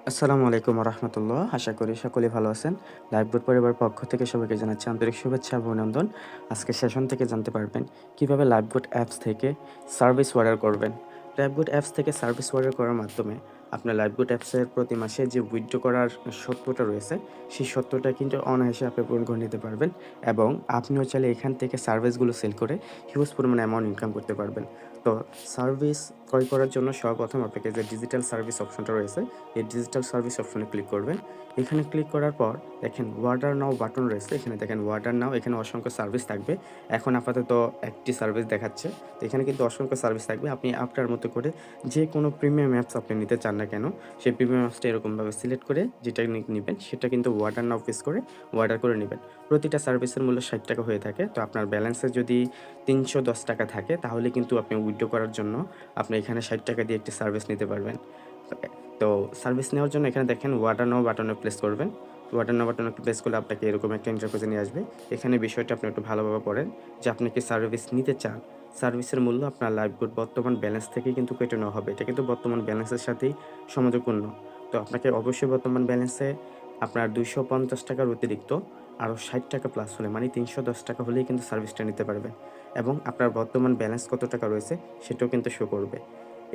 আসসালামু আলাইকুম রহমতুল্লাহ। আশা করি সকলেই ভালো আছেন। লাইফবোট পরিবার পক্ষ থেকে সবাইকে জানাচ্ছি আন্তরিক শুভেচ্ছা ও অভিনন্দন। আজকে সেশন থেকে জানতে পারবেন কিভাবে লাইফবোট অ্যাপস থেকে সার্ভিস অর্ডার করবেন। লাইফবোট অ্যাপস থেকে সার্ভিস অর্ডার করার মাধ্যমে আপনার লাইফবোট অ্যাপসের প্রতি মাসে যে উইথড্র করার সত্যটা রয়েছে, সেই সত্যটা কিন্তু অনায়াসে আপনি পূরণ করে নিতে পারবেন এবং আপনিও চাইলে এখান থেকে সার্ভিসগুলো সেল করে হিউজ পরিমাণে অ্যামাউন্ট ইনকাম করতে পারবেন। তো সার্ভিস ক্রয় করার জন্য সর্বপ্রথম আপনাকে যে ডিজিটাল সার্ভিস অপশনটা রয়েছে, এই ডিজিটাল সার্ভিস অপশনে ক্লিক করবেন। এখানে ক্লিক করার পর দেখেন অর্ডার নাও বাটন রয়েছে। এখানে দেখেন অর্ডার নাও, এখানে অসংখ্য সার্ভিস থাকবে। এখন আপাতত একটি সার্ভিস দেখাচ্ছে। তো এখানে কিন্তু অসংখ্য সার্ভিস থাকবে। আপনি আপনার মতো করে যে কোনো প্রিমিয়াম অ্যাপস আপনি নিতে চান না কেন, সেই প্রিমিয়াম অ্যাপসটা এরকমভাবে সিলেক্ট করে যেটা নিবেন সেটা কিন্তু অর্ডার নাও প্রেস করে অর্ডার করে নেবেন। প্রতিটা সার্ভিসের মূল্য ৳৬০ হয়ে থাকে। তো আপনার ব্যালেন্সে যদি ৳৩১০ থাকে তাহলে কিন্তু আপনি উইথড্র করার জন্য আপনি এখানে ৳৬০ দিয়ে একটি সার্ভিস নিতে পারবেন। তো সার্ভিস নেওয়ার জন্য এখানে দেখেন অর্ডার নাও বাটনে প্রেস করবেন। অর্ডার নাও বাটনে প্রেস করলে আপনাকে এরকম একটা ইন্টারফেসে নিয়ে আসবে। এখানে বিষয়টা আপনি একটু ভালোভাবে পড়েন যে আপনি কি সার্ভিস নিতে চান। সার্ভিসের মূল্য আপনার লাইফবোট বর্তমান ব্যালেন্স থেকেই কিন্তু কেটে নেওয়া হবে। এটা কিন্তু বর্তমান ব্যালেন্সের সাথেই সমযোগপূর্ণ। তো আপনাকে অবশ্যই বর্তমান ব্যালেন্সে আপনার ৳২৫০ অতিরিক্ত আরও ৳৬০ প্লাস হলে মানে ৳৩১০ হলেই কিন্তু সার্ভিসটা নিতে পারবেন এবং আপনার বর্তমান ব্যালেন্স কত টাকা রয়েছে সেটাও কিন্তু শো করবে।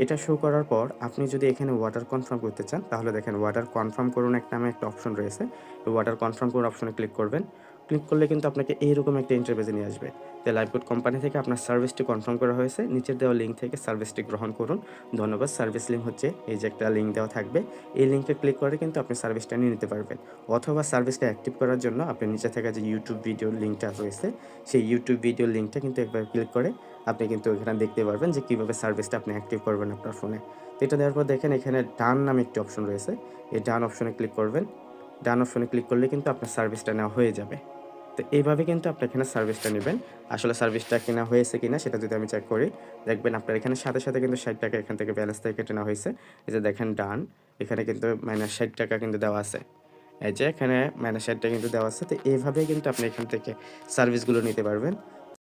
এটা শো করার পর আপনি যদি এখানে অর্ডার কনফার্ম করতে চান তাহলে দেখেন অর্ডার কনফার্ম করুন নামে একটা অপশন রয়েছে। ওই অর্ডার কনফার্ম করুন অপশনে ক্লিক করবেন। ক্লিক করলে কিন্তু আপনাকে এইরকম একটা ইন্টারফেসে নিয়ে আসবে। যে লাইফবোট কোম্পানি থেকে আপনার সার্ভিসটি কনফার্ম করা হয়েছে। নিচের দেওয়া লিঙ্ক থেকে সার্ভিসটি গ্রহণ করুন। ধন্যবাদ। সার্ভিস লিঙ্ক হচ্ছে এই যে একটা লিঙ্ক দেওয়া থাকবে। এই লিঙ্কে ক্লিক করে কিন্তু আপনি সার্ভিসটা নিয়ে নিতে পারবেন। অথবা সার্ভিসটা অ্যাক্টিভ করার জন্য আপনি নিচে থেকে যে YouTube ভিডিওর লিঙ্কটা রয়েছে, সেই YouTube ভিডিওর লিঙ্কটা কিন্তু একবার ক্লিক করে আপনি কিন্তু এখানে দেখতে পারবেন যে কীভাবে সার্ভিসটা আপনি অ্যাক্টিভ করবেন আপনার ফোনে। তো এটা দেওয়ার পর দেখেন এখানে ডান নামে একটি অপশন রয়েছে। এই ডান অপশনে ক্লিক করবেন। ডান অপশনে ক্লিক করলে কিন্তু আপনার সার্ভিসটা নেওয়া হয়ে যাবে। তো এইভাবে কিন্তু আপনি এখানে সার্ভিসটা নিবেন। আসলে সার্ভিসটা কেনা হয়েছে কিনা সেটা যদি আমি চেক করি, দেখবেন আপনার এখানে সাথে কিন্তু ৳৬০ এখান থেকে ব্যালেন্স থেকে কেটে নেওয়া হয়েছে। এই যে দেখেন ডান, এখানে কিন্তু -৬০ কিন্তু দেওয়া আছে। এই যে এখানে -৬০ কিন্তু দেওয়া আছে। তো এভাবেই কিন্তু আপনি এখান থেকে সার্ভিসগুলো নিতে পারবেন।